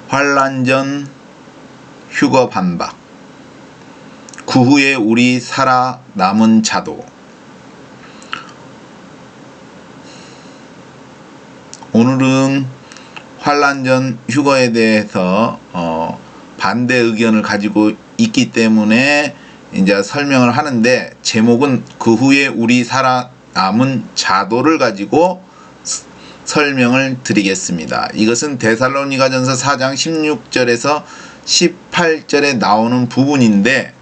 환란 전 휴거 반박. 그 후에 우리 살아남은 자도. 오늘은 환란 전 휴거에 대해서 반대 의견을 가지고 있기 때문에 이제 설명을 하는데, 제목은 그 후에 우리 살아남은 자도를 가지고 설명을 드리겠습니다. 이것은 데살로니가전서 4장 16절에서 18절에 나오는 부분인데,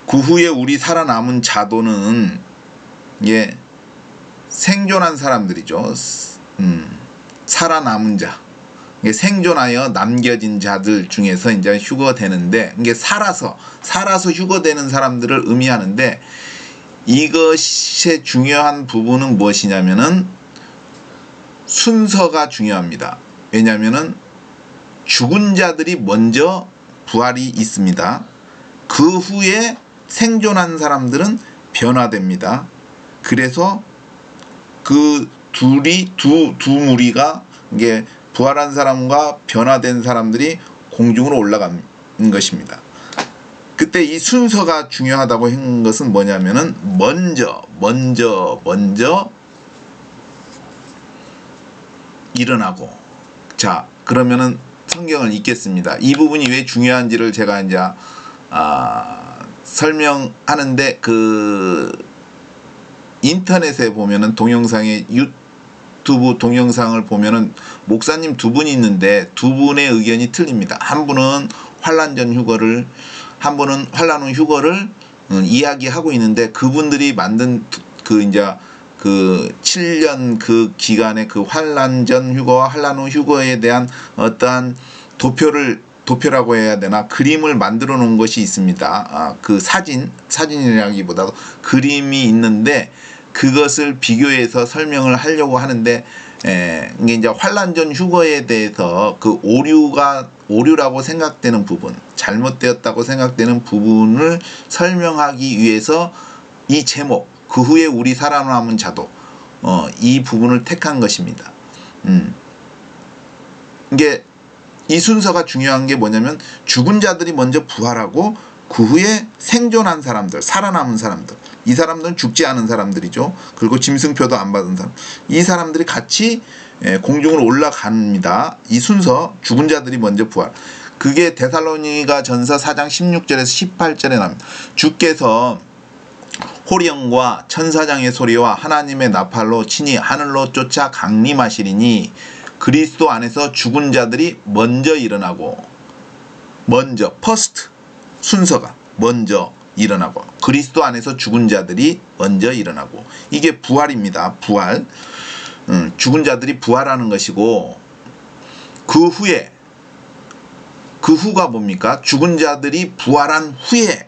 그 후에 우리 살아남은 자도는 생존한 사람들이죠. 살아남은 자, 생존하여 남겨진 자들 중에서 이제 휴거되는데, 이게 살아서 휴거되는 사람들을 의미하는데, 이것의 중요한 부분은 무엇이냐면은 순서가 중요합니다. 왜냐하면은 죽은 자들이 먼저 부활이 있습니다. 그 후에 생존한 사람들은 변화됩니다. 그래서 그 두 무리가, 이게 부활한 사람과 변화된 사람들이 공중으로 올라가는 것입니다. 그때 이 순서가 중요하다고 한 것은 뭐냐면은 먼저 일어나고. 자, 그러면은 성경을 읽겠습니다. 이 부분이 왜 중요한지를 제가 이제 설명하는데, 인터넷에 보면은 동영상에, 유튜브 동영상을 보면은 목사님 두 분이 있는데 두 분의 의견이 틀립니다. 한 분은 환란 전 휴거를, 한 분은 환란 후 휴거를 이야기하고 있는데, 그분들이 만든 그 7년 그 기간의 그 환란 전 휴거와 환란 후 휴거에 대한 어떠한 도표라고 해야 되나, 그림을 만들어 놓은 것이 있습니다. 그 사진이라기보다도 그림이 있는데, 그것을 비교해서 설명을 하려고 하는데, 이게 이제 환란 전 휴거에 대해서 그 오류라고 생각되는 부분, 잘못되었다고 생각되는 부분을 설명하기 위해서 이 제목, 그 후에 우리 살아남은 자도, 이 부분을 택한 것입니다. 이게 이 순서가 중요한 게 뭐냐면, 죽은 자들이 먼저 부활하고 그 후에 생존한 사람들, 살아남은 사람들, 이 사람들은 죽지 않은 사람들이죠. 그리고 짐승표도 안 받은 사람, 이 사람들이 같이 공중으로 올라갑니다. 이 순서, 죽은 자들이 먼저 부활. 그게 데살로니가 전서 4장 16절에서 18절에 나옵니다. 주께서 호령과 천사장의 소리와 하나님의 나팔로 친히 하늘로 쫓아 강림하시리니, 그리스도 안에서 죽은 자들이 먼저 일어나고, 먼저 퍼스트, 순서가 먼저 일어나고, 그리스도 안에서 죽은 자들이 먼저 일어나고, 이게 부활입니다. 부활. 죽은 자들이 부활하는 것이고, 그 후가 뭡니까? 죽은 자들이 부활한 후에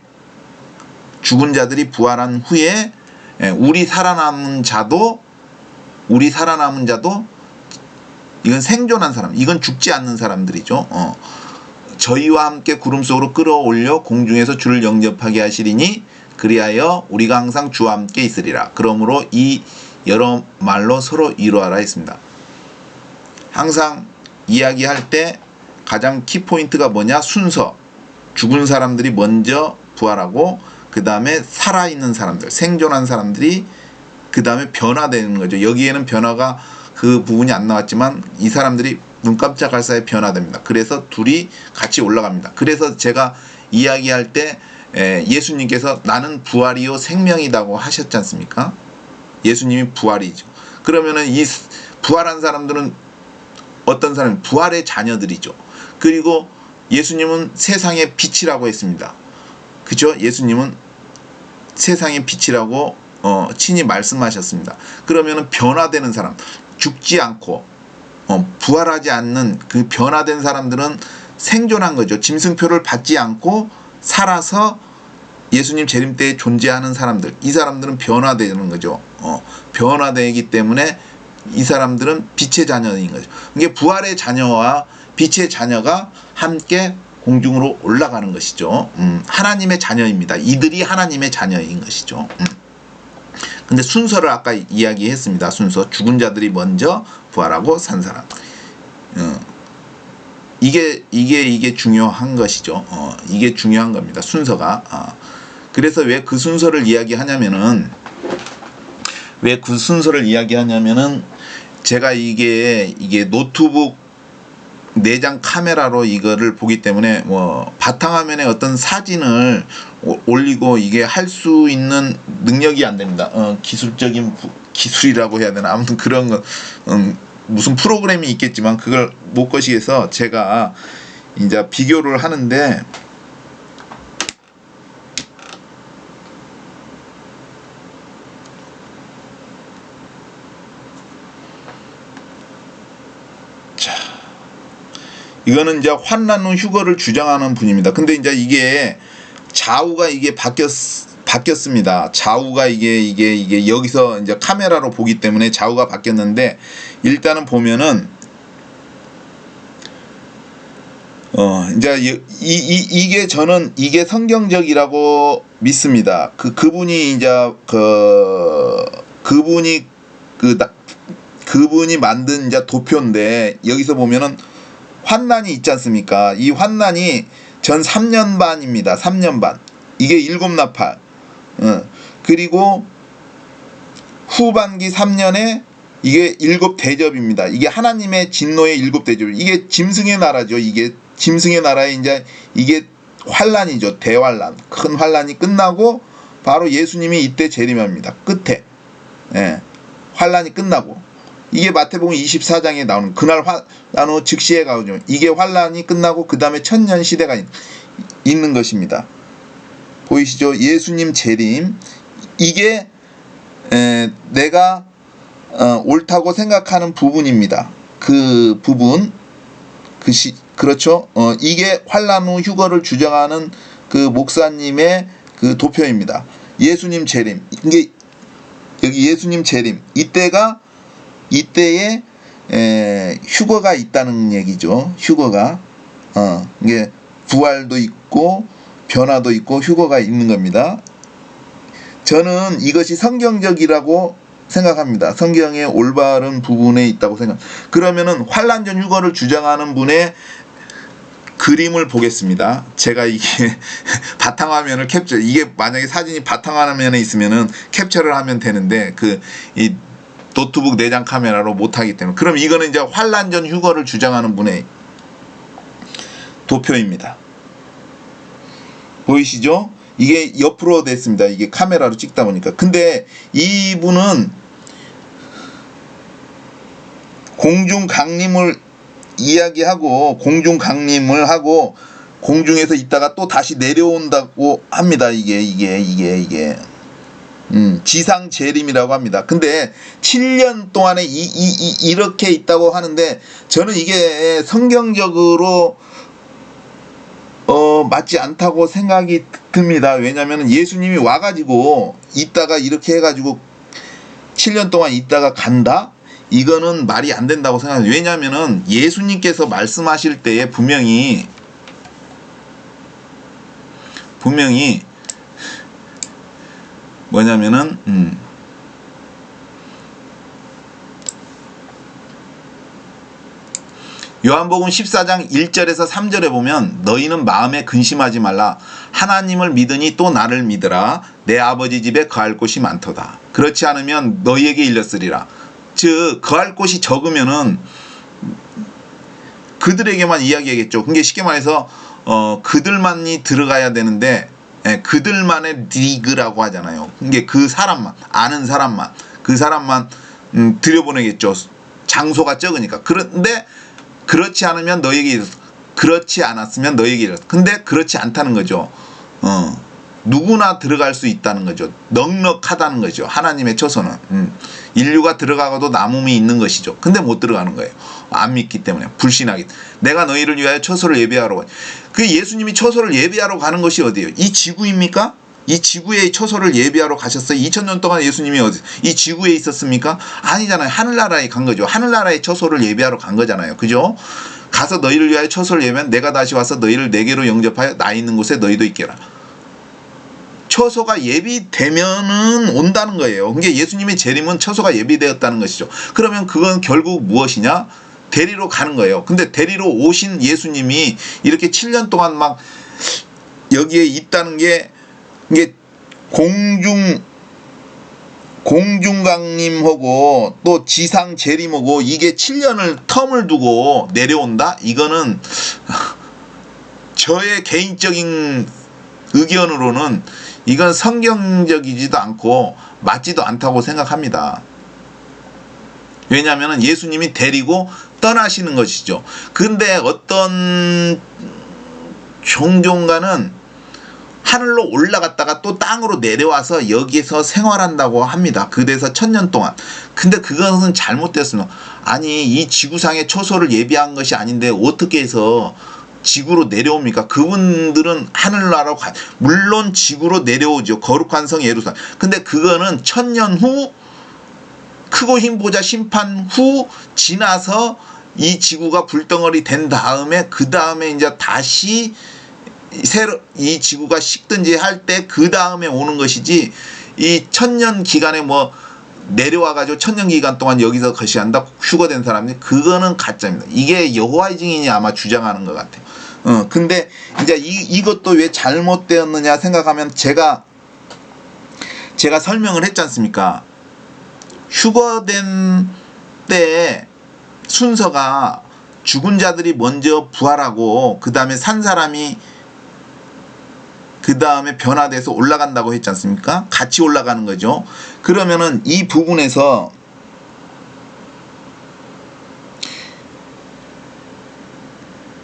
우리 살아남은 자도, 이건 생존한 사람, 이건 죽지 않는 사람들이죠. 저희와 함께 구름 속으로 끌어올려 공중에서 주를 영접하게 하시리니, 그리하여 우리가 항상 주와 함께 있으리라. 그러므로 이 여러 말로 서로 위로하라 했습니다. 항상 이야기할 때 가장 키포인트가 뭐냐? 순서. 죽은 사람들이 먼저 부활하고, 그 다음에 살아있는 사람들, 생존한 사람들이 그 다음에 변화되는 거죠. 여기에는 변화가 그 부분이 안 나왔지만, 이 사람들이 눈 깜짝할 사이에 변화됩니다. 그래서 둘이 같이 올라갑니다. 그래서 제가 이야기할 때 예수님께서 나는 부활이요 생명이다고 하셨지 않습니까? 예수님이 부활이죠. 그러면은 이 부활한 사람들은 어떤 사람? 부활의 자녀들이죠. 그리고 예수님은 세상의 빛이라고 했습니다. 그죠? 예수님은 세상의 빛이라고 친히 말씀하셨습니다. 그러면은 변화되는 사람, 죽지 않고 부활하지 않는 그 변화된 사람들은 생존한 거죠. 짐승표를 받지 않고 살아서 예수님 재림 때에 존재하는 사람들, 이 사람들은 변화되는 거죠. 변화되기 때문에 이 사람들은 빛의 자녀인 거죠. 이게 부활의 자녀와 빛의 자녀가 함께 공중으로 올라가는 것이죠. 하나님의 자녀입니다. 이들이 하나님의 자녀인 것이죠. 근데 순서를 아까 이야기했습니다. 순서, 죽은 자들이 먼저 부활하고 산 사람. 이게 중요한 것이죠. 이게 중요한 겁니다. 순서가. 그래서 왜 그 순서를 이야기하냐면은 제가 이게 노트북 내장 카메라로 이거를 보기 때문에 뭐 바탕화면에 어떤 사진을 올리고 이게 할 수 있는 능력이 안 됩니다. 기술적인 기술이라고 해야 되나, 아무튼 그런 거 무슨 프로그램이 있겠지만 그걸 못 거시해서 제가 이제 비교를 하는데, 이거는 이제 환난 후 휴거를 주장하는 분입니다. 근데 이제 이게 좌우가 이게 바뀌었습니다. 좌우가 이게 여기서 이제 카메라로 보기 때문에 좌우가 바뀌었는데, 일단은 보면은 이제 이게 저는 이게 성경적이라고 믿습니다. 그분이 만든 이제 도표인데, 여기서 보면은 환난이 있지 않습니까? 이 환난이 전 3년 반입니다. 3년 반. 이게 7나팔. 그리고 후반기 3년에 이게 7대접입니다. 이게 하나님의 진노의 7대접. 이게 짐승의 나라죠. 이게 짐승의 나라에 이제 이게 환난이죠. 대환난. 큰 환난이 끝나고 바로 예수님이 이때 재림합니다. 끝에. 환난이 끝나고. 이게 마태복음 24장에 나오는 그날 환난 후 즉시에 가오죠. 이게 환난이 끝나고 그 다음에 천년 시대가 있는 것입니다. 보이시죠? 예수님 재림. 이게 내가 옳다고 생각하는 부분입니다. 그 부분, 그렇죠? 이게 환난 후 휴거를 주장하는 그 목사님의 그 도표입니다. 예수님 재림. 이게 여기 예수님 재림. 이때에 휴거가 있다는 얘기죠. 휴거가 이게 부활도 있고 변화도 있고 휴거가 있는 겁니다. 저는 이것이 성경적이라고 생각합니다. 성경의 올바른 부분에 있다고 그러면은 환난 전 휴거를 주장하는 분의 그림을 보겠습니다. 제가 이게 바탕화면을 이게 만약에 사진이 바탕화면에 있으면은 캡처를 하면 되는데 이 노트북 내장 카메라로 못하기 때문에. 그럼 이거는 이제 환난 전 휴거를 주장하는 분의 도표입니다. 보이시죠? 이게 옆으로 됐습니다. 이게 카메라로 찍다 보니까. 근데 이분은 공중 강림을 이야기하고 공중강림을 하고 공중에서 있다가 또 다시 내려온다고 합니다. 이게 지상 재림이라고 합니다. 근데 7년 동안에 이렇게 있다고 하는데, 저는 이게 성경적으로 맞지 않다고 생각이 듭니다. 왜냐하면 예수님이 와가지고 있다가 이렇게 해가지고 7년 동안 있다가 간다? 이거는 말이 안 된다고 생각해요. 왜냐하면 예수님께서 말씀하실 때에 분명히 뭐냐면은 요한복음 14장 1절에서 3절에 보면, 너희는 마음에 근심하지 말라. 하나님을 믿으니 또 나를 믿으라. 내 아버지 집에 거할 곳이 많도다. 그렇지 않으면 너희에게 일렀으리라. 즉 거할 곳이 적으면은 그들에게만 이야기하겠죠. 그게 쉽게 말해서 그들만이 들어가야 되는데, 그들만의 리그라고 하잖아요. 그게 그 사람만, 아는 사람만, 그 사람만 들여보내겠죠. 장소가 적으니까. 그런데 그렇지 않으면 너에게 이르, 그렇지 않았으면 너에게 이르. 근데 그렇지 않다는 거죠. 누구나 들어갈 수 있다는 거죠. 넉넉하다는 거죠. 하나님의 처소는. 인류가 들어가고도 남음이 있는 것이죠. 근데 못 들어가는 거예요. 안 믿기 때문에. 불신하기. 내가 너희를 위하여 처소를 예배하러 가. 그 예수님이 처소를 예배하러 가는 것이 어디예요? 이 지구입니까? 이 지구에 처소를 예배하러 가셨어요? 2000년 동안 예수님이 이 지구에 있었습니까? 아니잖아요. 하늘나라에 간 거죠. 하늘나라의 처소를 예배하러 간 거잖아요. 그죠? 가서 너희를 위하여 처소를 예배하면 내가 다시 와서 너희를 내게로 영접하여 나 있는 곳에 너희도 있게라. 처소가 예비되면은 온다는 거예요. 그게 예수님의 재림은 처소가 예비되었다는 것이죠. 그러면 그건 결국 무엇이냐? 데리러 가는 거예요. 근데 데리러 오신 예수님이 이렇게 7년 동안 막 여기에 있다는 게 이게 공중강림하고 또 지상 재림하고 이게 7년을 텀을 두고 내려온다? 이거는 저의 개인적인 의견으로는 이건 성경적이지도 않고 맞지도 않다고 생각합니다. 왜냐하면 예수님이 데리고 떠나시는 것이죠. 근데 어떤 종교가는 하늘로 올라갔다가 또 땅으로 내려와서 여기서 생활한다고 합니다. 그 데서 1000년 동안. 근데 그것은 잘못됐습니다. 아니 이 지구상의 초소를 예비한 것이 아닌데 어떻게 해서 지구로 내려옵니까? 그분들은 하늘나라로 가. 물론 지구로 내려오죠. 거룩한 성 예루살렘. 근데 그거는 1000년 후 크고 힘보자 심판 후 지나서 이 지구가 불덩어리 된 다음에 그 다음에 이제 다시 새로 이 지구가 식든지 할 때 그 다음에 오는 것이지 이 1000년 기간에 뭐 내려와가지고 1000년 기간 동안 여기서 거시한다 휴거된 사람이 그거는 가짜입니다. 이게 여호와의 증인이 아마 주장하는 것 같아요. 근데 이제 이것도 왜 잘못되었느냐 생각하면 제가 설명을 했지 않습니까? 휴거된 때에 순서가 죽은 자들이 먼저 부활하고 그 다음에 산 사람이 그 다음에 변화돼서 올라간다고 했지 않습니까? 같이 올라가는 거죠. 그러면은 이 부분에서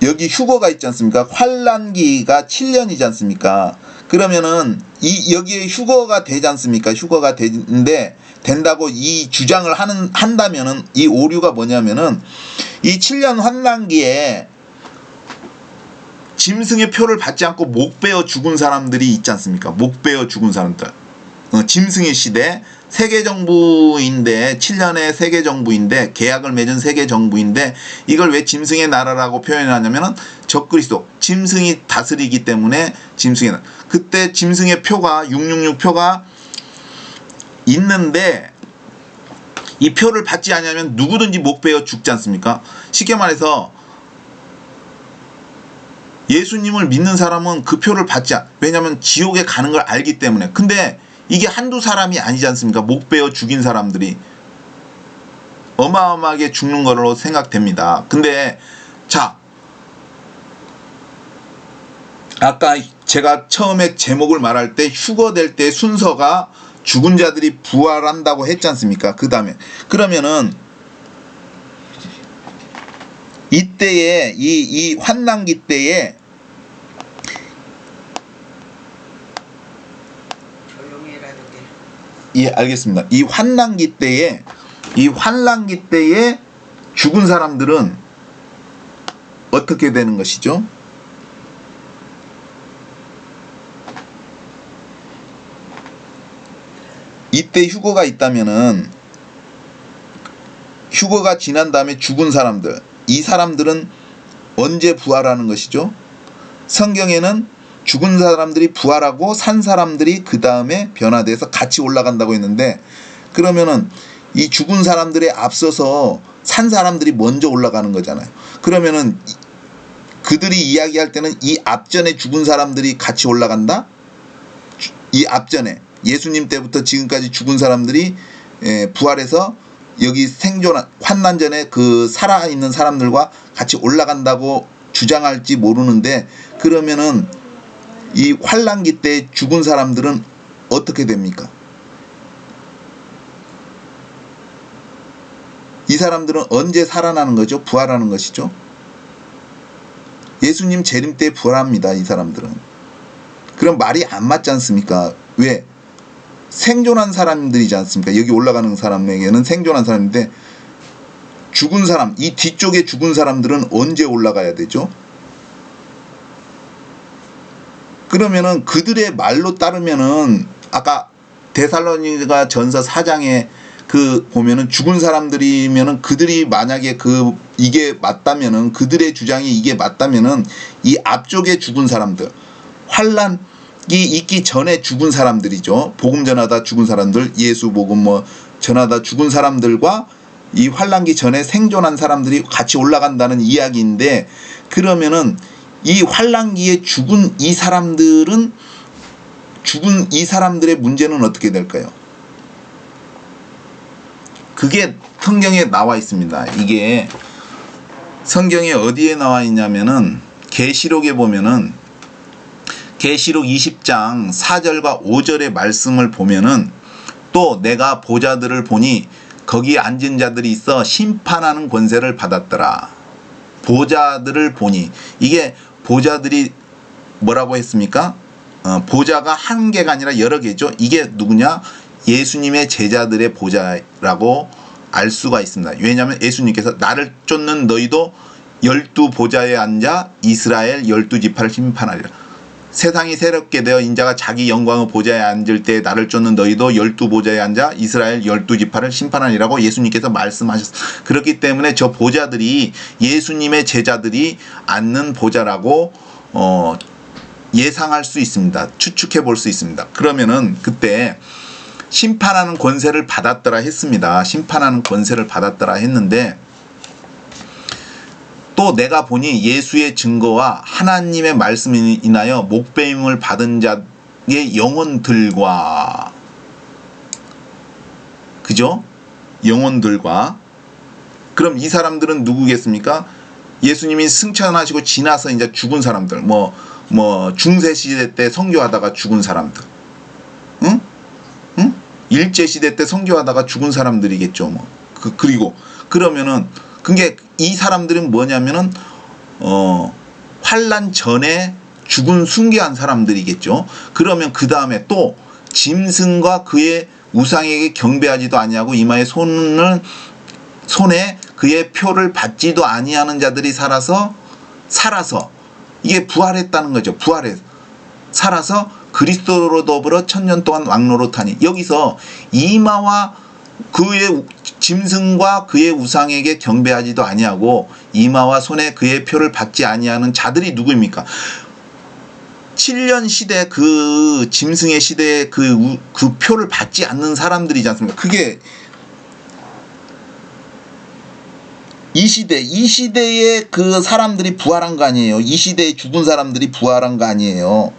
여기 휴거가 있지 않습니까? 환란기가 7년이지 않습니까? 그러면은 여기에 휴거가 되지 않습니까? 휴거가 된다고 이 주장을 한다면은 이 오류가 뭐냐면은 이 7년 환란기에 짐승의 표를 받지 않고 목 베어 죽은 사람들이 있지 않습니까? 목 베어 죽은 사람들. 짐승의 시대 세계정부인데 7년의 세계정부인데 계약을 맺은 세계정부인데 이걸 왜 짐승의 나라라고 표현하냐면은 적그리스도 짐승이 다스리기 때문에 짐승의 나라. 그때 짐승의 표가 666 표가 있는데 이 표를 받지 않으면 누구든지 목 베어 죽지 않습니까? 쉽게 말해서 예수님을 믿는 사람은 그 표를 받지 않아. 왜냐하면 지옥에 가는 걸 알기 때문에. 근데 이게 한두 사람이 아니지 않습니까? 목 베어 죽인 사람들이 어마어마하게 죽는 걸로 생각됩니다. 근데 자, 아까 제가 처음에 제목을 말할 때 휴거될 때 순서가 죽은 자들이 부활한다고 했지 않습니까? 그 다음에 그러면은 이때에 이 환난기 때에 예, 알겠습니다. 이 환난기 때에 죽은 사람들은 어떻게 되는 것이죠? 이때 휴거가 있다면은 휴거가 지난 다음에 죽은 사람들, 이 사람들은 언제 부활하는 것이죠? 성경에는 죽은 사람들이 부활하고 산 사람들이 그 다음에 변화돼서 같이 올라간다고 했는데, 그러면은 이 죽은 사람들에 앞서서 산 사람들이 먼저 올라가는 거잖아요. 그러면은 그들이 이야기할 때는 이 앞전에 죽은 사람들이 같이 올라간다? 이 앞전에 예수님 때부터 지금까지 죽은 사람들이 부활해서 여기 생존한 환난 전에 그 살아있는 사람들과 같이 올라간다고 주장할지 모르는데, 그러면은 이 환난기 때 죽은 사람들은 어떻게 됩니까? 이 사람들은 언제 살아나는 거죠? 부활하는 것이죠? 예수님 재림 때 부활합니다. 이 사람들은. 그럼 말이 안 맞지 않습니까? 왜? 생존한 사람들이지 않습니까? 여기 올라가는 사람에게는 생존한 사람인데, 죽은 사람, 이 뒤쪽에 죽은 사람들은 언제 올라가야 되죠? 그러면은 그들의 말로 따르면은 아까 데살로니가 전서 4장에 그 보면은 죽은 사람들이면은 그들이 만약에 이게 맞다면은 그들의 주장이 이게 맞다면은 이 앞쪽에 죽은 사람들, 환란이 있기 전에 죽은 사람들이죠. 복음 전하다 죽은 사람들, 예수 복음 뭐 전하다 죽은 사람들과 이 환란기 전에 생존한 사람들이 같이 올라간다는 이야기인데, 그러면은 이 환란기에 죽은 이 사람들의 문제는 어떻게 될까요? 그게 성경에 나와 있습니다. 이게 성경에 어디에 나와 있냐면은 계시록에 보면은 계시록 20장 4절과 5절의 말씀을 보면은, 또 내가 보좌들을 보니 거기 앉은 자들이 있어 심판하는 권세를 받았더라. 보좌들을 보니, 이게 보좌들이 뭐라고 했습니까? 보좌가 한 개가 아니라 여러 개죠. 이게 누구냐? 예수님의 제자들의 보좌라고 알 수가 있습니다. 왜냐하면 예수님께서 나를 쫓는 너희도 12보좌에 앉아 이스라엘 12지파를 심판하리라. 세상이 새롭게 되어 인자가 자기 영광의 보좌에 앉을 때 나를 쫓는 너희도 12보좌에 앉아 이스라엘 12지파를 심판하리라고 예수님께서 말씀하셨습니다. 그렇기 때문에 저 보좌들이 예수님의 제자들이 앉는 보좌라고 예상할 수 있습니다. 추측해 볼 수 있습니다. 그러면은 그때 심판하는 권세를 받았더라 했습니다. 심판하는 권세를 받았더라 했는데, 또 내가 보니 예수의 증거와 하나님의 말씀을 인하여 목배임을 받은 자의 영혼들과, 그죠? 영혼들과. 그럼 이 사람들은 누구겠습니까? 예수님이 승천하시고 지나서 이제 죽은 사람들, 중세시대 때 선교하다가 죽은 사람들, 응? 일제시대 때 선교하다가 죽은 사람들이겠죠. 그리고 그러면은 그게 이 사람들은 뭐냐면은 환란 전에 죽은 순교한 사람들이겠죠. 그러면 그 다음에 또 짐승과 그의 우상에게 경배하지도 아니하고 이마에 손에 그의 표를 받지도 아니하는 자들이 살아서 이게 부활했다는 거죠. 살아서 그리스도로 더불어 1000년 동안 왕노릇하니, 여기서 이마와 그의 짐승과 그의 우상에게 경배하지도 아니하고 이마와 손에 그의 표를 받지 아니하는 자들이 누구입니까? 7년 시대 그 짐승의 시대에 그 표를 받지 않는 사람들이지 않습니까? 그게 이 시대에 그 사람들이 부활한 거 아니에요. 이 시대에 죽은 사람들이 부활한 거 아니에요.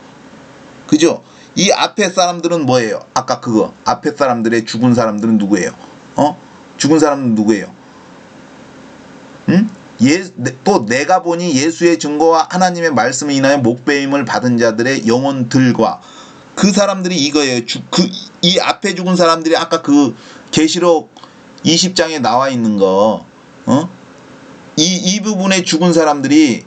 그죠? 이 앞에 사람들은 뭐예요? 아까 그거 앞에 사람들의 죽은 사람들은 누구예요? 죽은 사람은 누구예요? 응? 또 내가 보니 예수의 증거와 하나님의 말씀을 인하여 목배임을 받은 자들의 영혼들과, 그 사람들이 이거예요. 이 앞에 죽은 사람들이 아까 그 계시록 20장에 나와 있는 거, 이 부분에 죽은 사람들이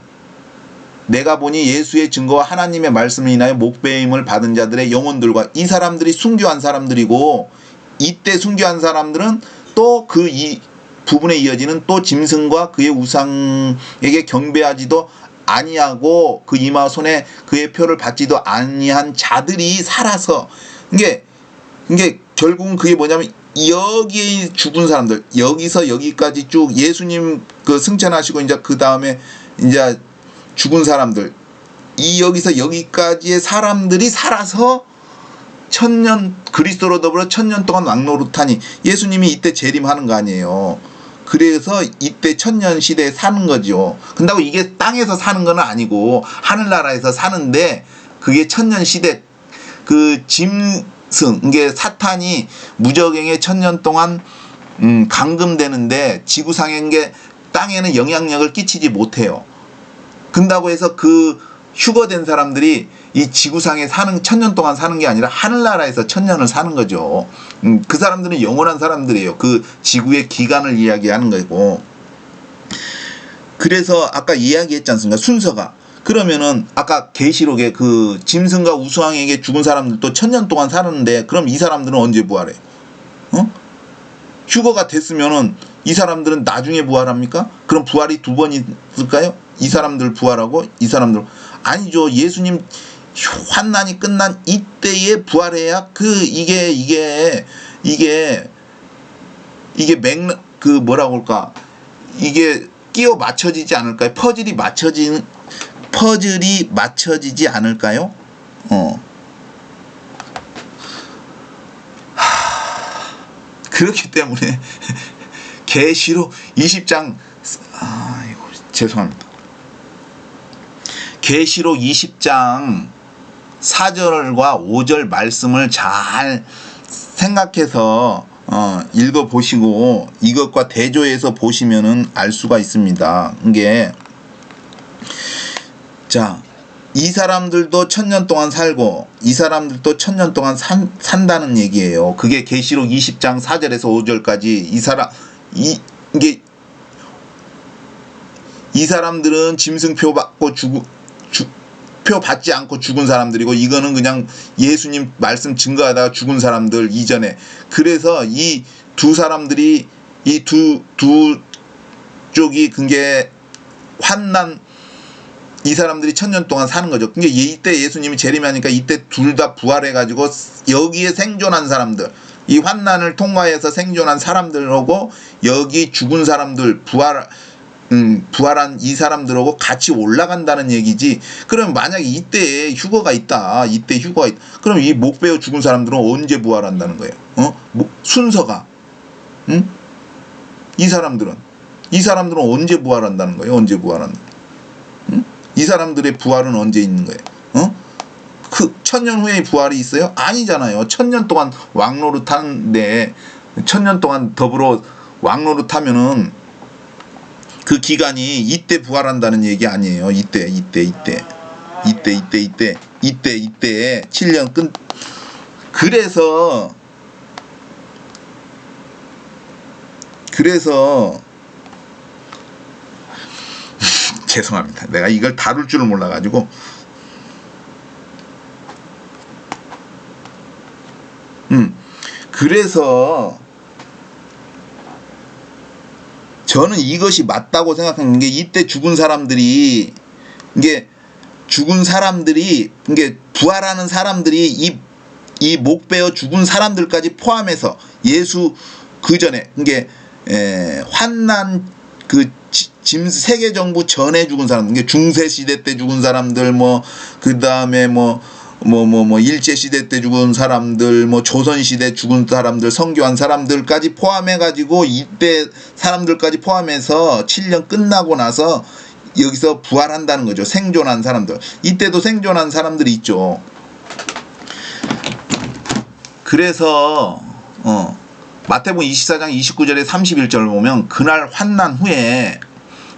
내가 보니 예수의 증거와 하나님의 말씀을 인하여 목배임을 받은 자들의 영혼들과, 이 사람들이 순교한 사람들이고, 이때 순교한 사람들은 또 그 이 부분에 이어지는 또 짐승과 그의 우상에게 경배하지도 아니하고 그 이마 손에 그의 표를 받지도 아니한 자들이 살아서, 이게 결국은 그게 뭐냐면 여기에 죽은 사람들, 여기서 여기까지 쭉 예수님 그 승천하시고 이제 그 다음에 이제 죽은 사람들, 여기서 여기까지의 사람들이 살아서 1000년 그리스도로 더불어 1000년 동안 왕노릇하니, 예수님이 이때 재림하는 거 아니에요. 그래서 이때 1000년 시대에 사는 거죠. 근다고 이게 땅에서 사는 건 아니고 하늘나라에서 사는데, 그게 1000년 시대 그 짐승, 이게 사탄이 무적행에 1000년 동안 감금되는데 지구상에 게 땅에는 영향력을 끼치지 못해요. 근다고 해서 그 휴거된 사람들이 이 지구상에 1000년 동안 사는 게 아니라 하늘나라에서 1000년을 사는 거죠. 그 사람들은 영원한 사람들이에요. 그 지구의 기간을 이야기하는 거고. 그래서 아까 이야기했지 않습니까? 순서가. 그러면은 아까 계시록에 그 짐승과 우수왕에게 죽은 사람들도 1000년 동안 사는데, 그럼 이 사람들은 언제 부활해? 휴거가 됐으면은 이 사람들은 나중에 부활합니까? 그럼 부활이 두 번 있을까요? 이 사람들 부활하고 이 사람들, 아니죠. 예수님 환난이 끝난 이때에 부활해야 이게 뭐라고 할까, 이게 끼워 맞춰지지 않을까요? 퍼즐이 맞춰지지 않을까요? 그렇기 때문에 계시록 20장 아이고 죄송합니다. 계시록 20장 4절과 5절 말씀을 잘 생각해서 읽어보시고 이것과 대조해서 보시면은 알 수가 있습니다. 이게 자, 이 사람들도 1000년 동안 살고 이 사람들도 1000년 동안 산다는 얘기예요. 그게 계시록 20장 4절에서 5절까지 이 사람들은 짐승표 받고 표 받지 않고 죽은 사람들이고 이거는 그냥 예수님 말씀 증거하다가 죽은 사람들 이전에. 그래서 이 두 사람들이 이 두 쪽이 그게 환난 이 사람들이 1000년 동안 사는 거죠. 그게 이때 예수님이 재림하니까 이때 둘 다 부활해가지고 여기에 생존한 사람들, 이 환난을 통과해서 생존한 사람들하고 여기 죽은 사람들 부활한 이 사람들하고 같이 올라간다는 얘기지. 그럼 만약에 이때에 휴거가 있다. 그럼 이 목 베어 죽은 사람들은 언제 부활한다는 거예요? 순서가. 응? 이 사람들은 언제 부활한다는 거예요? 언제 부활한다? 응? 이 사람들의 부활은 언제 있는 거예요? 그 1000년 후에 부활이 있어요? 아니잖아요. 1000년 동안 왕노릇 하는데 1000년 동안 더불어 왕노릇 하면은 그 기간이 이때 부활한다는 얘기 아니에요. 이때 7년 끝. 그래서 죄송합니다. 내가 이걸 다룰 줄을 몰라가지고 그래서 저는 이것이 맞다고 생각하는 게 이때 죽은 사람들이 이게 부활하는 사람들이 이 목 베어 죽은 사람들까지 포함해서 예수 그 전에 이게 환난 그 세계 정부 전에 죽은 사람들, 이게 중세 시대 때 죽은 사람들, 그 다음에 일제 시대 때 죽은 사람들, 조선 시대 죽은 사람들, 선교한 사람들까지 포함해가지고 이때 사람들까지 포함해서 7년 끝나고 나서 여기서 부활한다는 거죠. 생존한 사람들. 이때도 생존한 사람들이 있죠. 그래서 마태복음 24장 29절에 31절을 보면 그날 환난 후에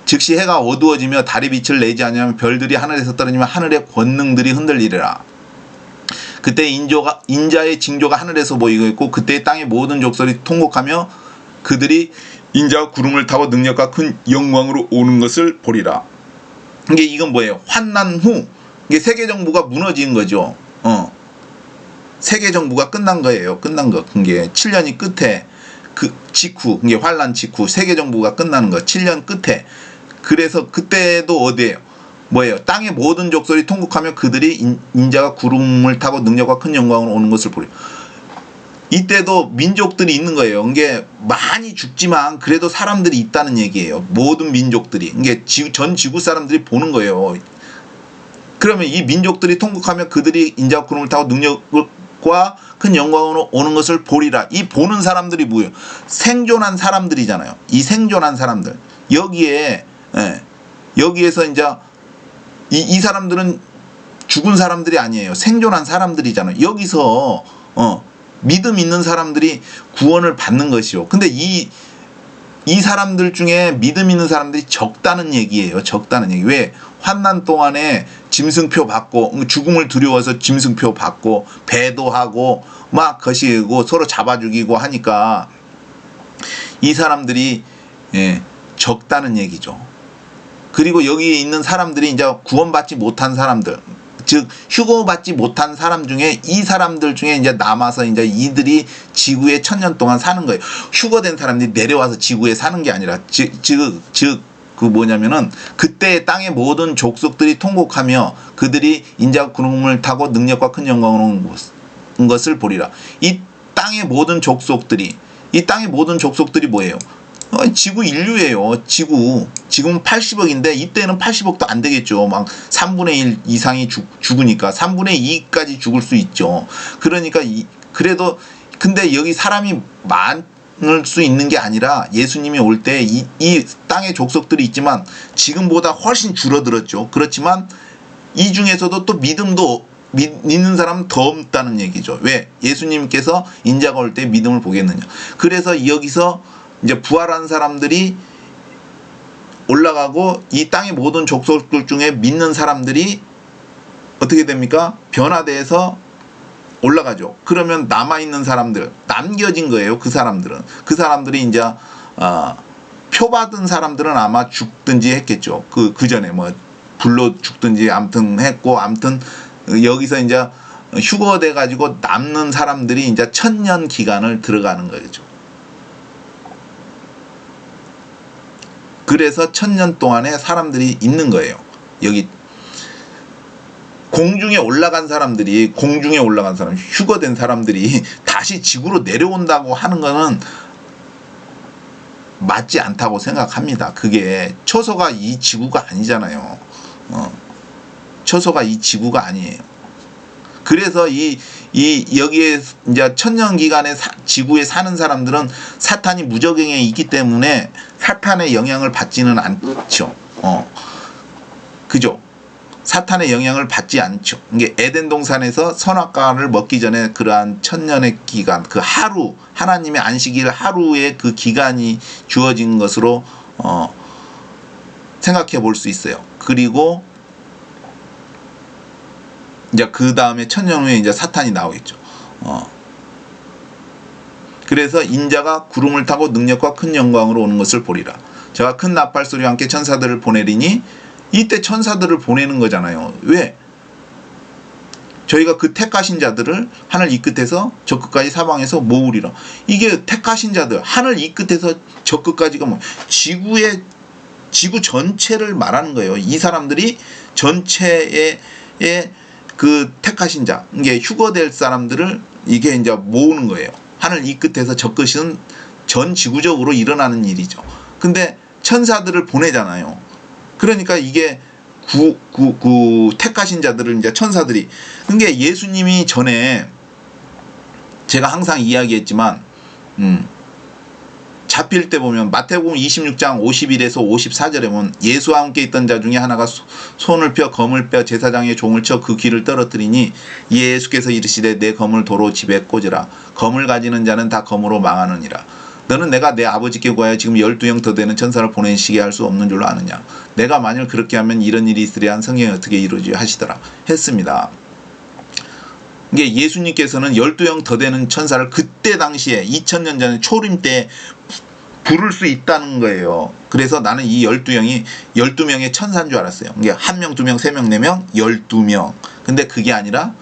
즉시 해가 어두워지며 달이 빛을 내지 않으면 별들이 하늘에서 떨어지면 하늘의 권능들이 흔들리리라. 그때 인자의 징조가 하늘에서 보이고 있고 그때 땅의 모든 족속이 통곡하며 그들이 인자와 구름을 타고 능력과 큰 영광으로 오는 것을 보리라. 이건 뭐예요? 환난 후 이게 세계 정부가 무너진 거죠. 세계 정부가 끝난 거예요. 끝난 거. 그게 7년이 끝에 그 직후, 이게 환난 직후 세계 정부가 끝나는 거. 7년 끝에. 그래서 그때도 어디예요? 뭐예요? 땅의 모든 족속이 통곡하며 그들이 인자가 구름을 타고 능력과 큰 영광으로 오는 것을 보리. 이때도 민족들이 있는 거예요. 이게 많이 죽지만 그래도 사람들이 있다는 얘기예요. 모든 민족들이. 이게 전 지구 사람들이 보는 거예요. 그러면 이 민족들이 통곡하며 그들이 인자와 구름을 타고 능력과 큰 영광으로 오는 것을 보리라. 이 보는 사람들이 뭐예요? 생존한 사람들이잖아요. 이 생존한 사람들. 여기에서 이제 이 사람들은 죽은 사람들이 아니에요. 생존한 사람들이잖아요. 여기서 믿음 있는 사람들이 구원을 받는 것이요. 근데 이 사람들 중에 믿음 있는 사람들이 적다는 얘기예요. 적다는 얘기. 왜? 환난 동안에 짐승표 받고 죽음을 두려워서 짐승표 받고 배도하고 막 거시고 서로 잡아 죽이고 하니까 이 사람들이 적다는 얘기죠. 그리고 여기에 있는 사람들이 이제 구원받지 못한 사람들, 즉 휴거받지 못한 사람 중에 이 사람들 중에 이제 남아서 이제 이들이 지구에 1000년 동안 사는 거예요. 휴거된 사람들이 내려와서 지구에 사는 게 아니라 그 뭐냐면은 그때 땅의 모든 족속들이 통곡하며 그들이 인자와 구름을 타고 능력과 큰 영광으로 온 것을 보리라. 이 땅의 모든 족속들이 뭐예요? 지구 인류예요. 지금은 80억인데 이때는 80억도 안 되겠죠. 막 3분의 1 이상이 죽으니까 3분의 2까지 죽을 수 있죠. 그러니까 그래도 근데 여기 사람이 수 있는 게 아니라 예수님이 올 때 이 땅의 족속들이 있지만 지금보다 훨씬 줄어들었죠. 그렇지만 이 중에서도 또 믿는 사람은 더 없다는 얘기죠. 왜? 예수님께서 인자가 올 때 믿음을 보겠느냐. 그래서 여기서 이제 부활한 사람들이 올라가고 이 땅의 모든 족속들 중에 믿는 사람들이 어떻게 됩니까? 변화돼서 올라가죠. 그러면 남아있는 사람들, 남겨진 거예요. 그 사람들이 이제 표받은 사람들은 아마 죽든지 했겠죠. 그 전에 뭐 불로 죽든지 아무튼 했고, 아무튼 여기서 이제 휴거돼 가지고 남는 사람들이 이제 1000년 기간을 들어가는 거죠. 그래서 1000년 동안에 사람들이 있는 거예요. 여기 공중에 올라간 사람, 휴거된 사람들이 다시 지구로 내려온다고 하는 거는 맞지 않다고 생각합니다. 그게 초소가 이 지구가 아니잖아요. 초소가 이 지구가 아니에요. 그래서 여기에 이제 1000년 기간에 지구에 사는 사람들은 사탄이 무적행에 있기 때문에 사탄의 영향을 받지는 않죠. 그죠? 사탄의 영향을 받지 않죠. 이게 에덴 동산에서 선악과를 먹기 전에 그러한 1000년의 기간, 그 하루, 하나님의 안식일 하루의 그 기간이 주어진 것으로 생각해 볼 수 있어요. 그리고 이제 그 다음에 1000년 후에 이제 사탄이 나오겠죠. 그래서 인자가 구름을 타고 능력과 큰 영광으로 오는 것을 보리라. 제가 큰 나팔 소리와 함께 천사들을 보내리니, 이때 천사들을 보내는 거잖아요. 왜? 저희가 그 택하신 자들을 하늘 이 끝에서 저 끝까지 사방에서 모으리라. 이게 택하신 자들, 하늘 이 끝에서 저 끝까지가 뭐 지구 전체를 말하는 거예요. 이 사람들이 전체의 그 택하신 자, 이게 휴거될 사람들을 이게 이제 모으는 거예요. 하늘 이 끝에서 저 끝은 전 지구적으로 일어나는 일이죠. 근데 천사들을 보내잖아요. 그러니까 이게 택하신 자들을 이제 천사들이, 그게 예수님이 전에 제가 항상 이야기했지만, 잡힐 때 보면 마태복음 26장 51에서 54절에 보면 예수와 함께 있던 자 중에 하나가 손을 펴 검을 빼어 제사장의 종을 쳐 그 귀를 떨어뜨리니 예수께서 이르시되 내 검을 도로 집에 꽂으라. 검을 가지는 자는 다 검으로 망하느니라. 너는 내가 내 아버지께 구하여 지금 12영 더 되는 천사를 보내시게 할 수 없는 줄로 아느냐. 내가 만일 그렇게 하면 이런 일이 있으랴 한 성경이 어떻게 이루어지 하시더라 했습니다. 이게 예수님께서는 12영 더 되는 천사를 그때 당시에 2000년 전에 초림 때 부를 수 있다는 거예요. 그래서 나는 이 12영이 12명의 천사인 줄 알았어요. 이게 1명, 2명, 3명, 4명, 12명. 근데 그게 아니라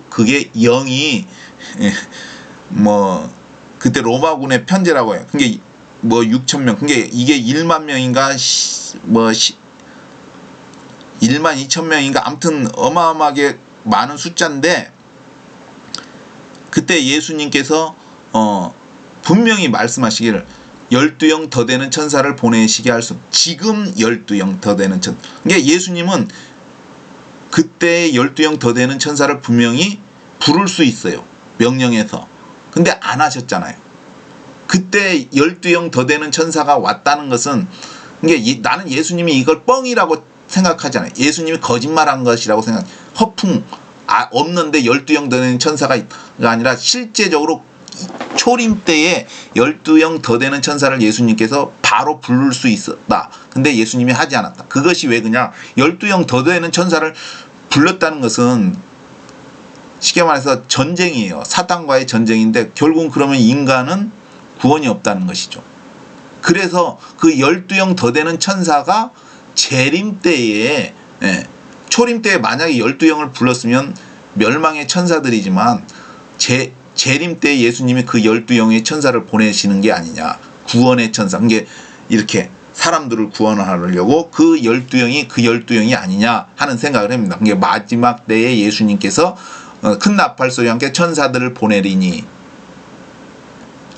그게 0이 뭐 그때 로마군의 편제라고 해요. 그게 뭐 6,000명. 그게 이게 1만 명인가 1만 2천 명인가 아무튼 어마어마하게 많은 숫자인데, 그때 예수님께서 분명히 말씀하시기를 12영 더 되는 천사를 보내시게 할 수, 지금 12영 더 되는 천사. 그러니까 예수님은 그때 12영 더 되는 천사를 분명히 부를 수 있어요. 명령해서. 근데 안 하셨잖아요. 그때 12영 더 되는 천사가 왔다는 것은, 그러니까 나는 예수님이 이걸 뻥이라고 생각하잖아요. 예수님이 거짓말한 것이라고 생각. 허풍 없는데 12영 더 되는 천사가 아니라 실제적으로 초림 때에 12영 더 되는 천사를 예수님께서 바로 부를 수 있었다. 근데 예수님이 하지 않았다. 그것이 왜 그냥 12영 더 되는 천사를 불렀다는 것은 쉽게 말해서 전쟁이에요. 사탄과의 전쟁인데 결국은 그러면 인간은 구원이 없다는 것이죠. 그래서 그 12영 더 되는 천사가 재림 때에, 초림 때에 만약에 12영을 불렀으면 멸망의 천사들이지만 재림 때 예수님이 그 12영의 천사를 보내시는 게 아니냐. 구원의 천사. 이게 이렇게 사람들을 구원하려고 그 12영이 아니냐 하는 생각을 합니다. 그게 마지막 때에 예수님께서 큰 나팔 소리와 함께 천사들을 보내리니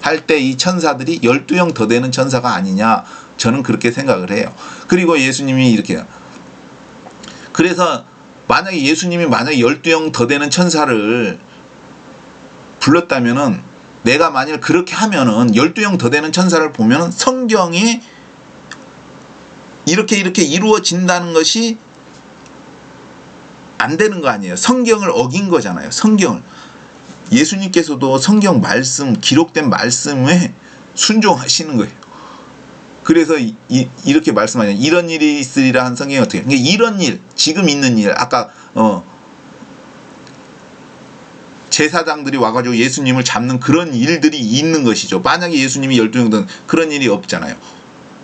할 때 이 천사들이 12영 더 되는 천사가 아니냐, 저는 그렇게 생각을 해요. 그리고 예수님이 이렇게, 그래서 예수님이 만약에 12영 더 되는 천사를 불렀다면은 내가 만일 그렇게 하면은 12형 더 되는 천사를 보면은 성경이 이렇게 이루어진다는 것이 안 되는 거 아니에요. 성경을 어긴 거잖아요. 성경을. 예수님께서도 성경 말씀, 기록된 말씀에 순종하시는 거예요. 그래서 이렇게 말씀하냐. 이런 일이 있으리라 한 성경이 어떻게. 그러니까 이런 일, 지금 있는 일, 아까, 제사장들이 와가지고 예수님을 잡는 그런 일들이 있는 것이죠. 만약에 예수님이 12명든 그런 일이 없잖아요.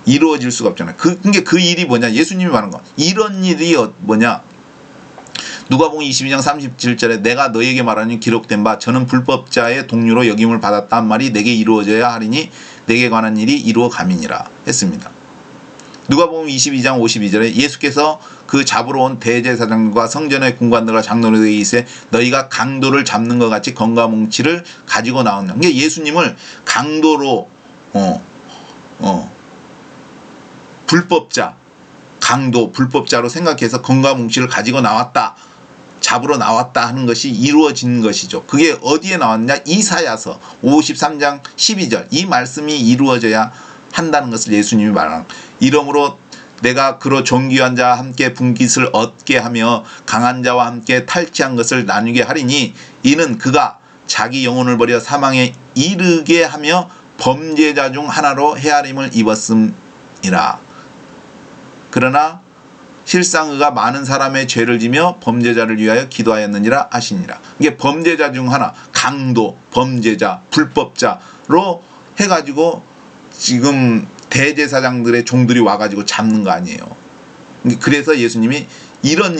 이루어질 수가 없잖아요. 그게 그 일이 뭐냐. 예수님이 말한 거. 이런 일이 뭐냐. 누가복음 22장 37절에 내가 너에게 말하니 기록된 바 저는 불법자의 동료로 여김을 받았다 한 말이 내게 이루어져야 하리니 내게 관한 일이 이루어감이니라 했습니다. 누가복음 22장 52절에 예수께서 그 잡으러 온 대제사장과 성전의 군관들과 장로들에게 이르시되 너희가 강도를 잡는 것 같이 검과 뭉치를 가지고 나온다. 그러니까 예수님을 강도로 불법자, 강도, 불법자로 생각해서 검과 뭉치를 가지고 나왔다. 잡으러 나왔다 하는 것이 이루어진 것이죠. 그게 어디에 나왔냐? 이사야서 53장 12절. 이 말씀이 이루어져야 한다는 것을 예수님이 말하는. 이러므로 내가 그로 존귀한 자와 함께 분깃을 얻게 하며 강한 자와 함께 탈취한 것을 나누게 하리니 이는 그가 자기 영혼을 버려 사망에 이르게 하며 범죄자 중 하나로 헤아림을 입었음이라. 그러나 실상 그가 많은 사람의 죄를 지며 범죄자를 위하여 기도하였느니라 하시니라. 이게 범죄자 중 하나, 강도, 범죄자, 불법자로 해가지고 지금 대제사장들의 종들이 와가지고 잡는 거 아니에요. 그래서 예수님이 이런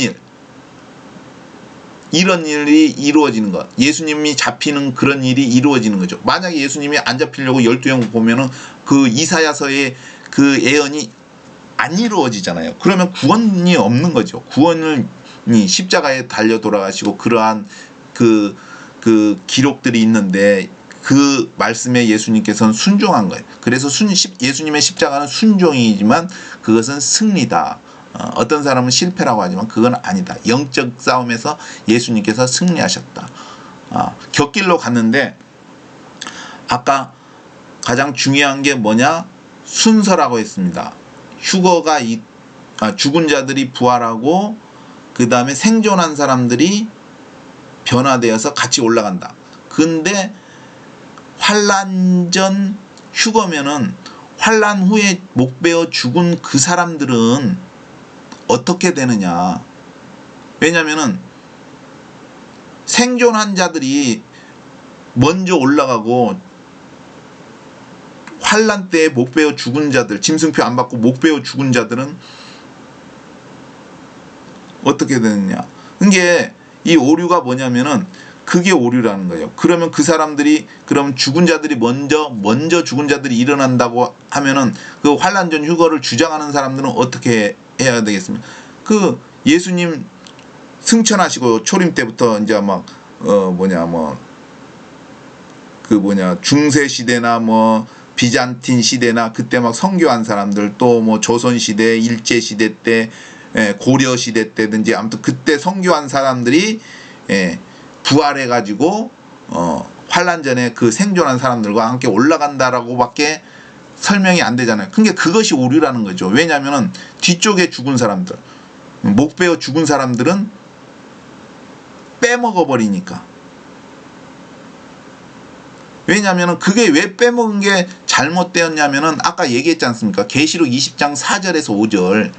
일이 이루어지는 것, 예수님이 잡히는 그런 일이 이루어지는 거죠. 만약에 예수님이 안 잡히려고 12형 보면은 그 이사야서의 그 예언이 안 이루어지잖아요. 그러면 구원이 없는 거죠. 구원이 십자가에 달려 돌아가시고 그러한 그 기록들이 있는데 그 말씀에 예수님께서는 순종한 거예요. 그래서 예수님의 십자가는 순종이지만 그것은 승리다. 어떤 사람은 실패라고 하지만 그건 아니다. 영적 싸움에서 예수님께서 승리하셨다. 곁길로 갔는데 아까 가장 중요한 게 뭐냐? 순서라고 했습니다. 죽은 자들이 부활하고 그 다음에 생존한 사람들이 변화되어서 같이 올라간다. 근데 환란 전 휴거면은 환란 후에 목 베어 죽은 그 사람들은 어떻게 되느냐. 왜냐면은 생존한 자들이 먼저 올라가고 환란 때에 목 베어 죽은 자들, 짐승표 안 받고 목 베어 죽은 자들은 어떻게 되느냐. 그게 이 오류가 뭐냐면은 그게 오류라는 거예요. 그러면 그 사람들이 그럼 죽은 자들이 먼저 죽은 자들이 일어난다고 하면은 그 환란 전 휴거를 주장하는 사람들은 어떻게 해야 되겠습니까? 그 예수님 승천하시고 초림 때부터 이제 막 중세 시대나 비잔틴 시대나 그때 막 선교한 사람들 또 조선 시대, 일제 시대 때, 고려 시대 때든지 아무튼 그때 선교한 사람들이 부활해가지고 환란 전에 그 생존한 사람들과 함께 올라간다라고밖에 설명이 안 되잖아요. 그러니까 그것이 오류라는 거죠. 왜냐하면은 뒤쪽에 죽은 사람들, 목 베어 죽은 사람들은 빼먹어 버리니까. 왜냐하면은 그게 왜 빼먹은 게 잘못되었냐면은 아까 얘기했지 않습니까? 계시록 20장 4절에서 5절.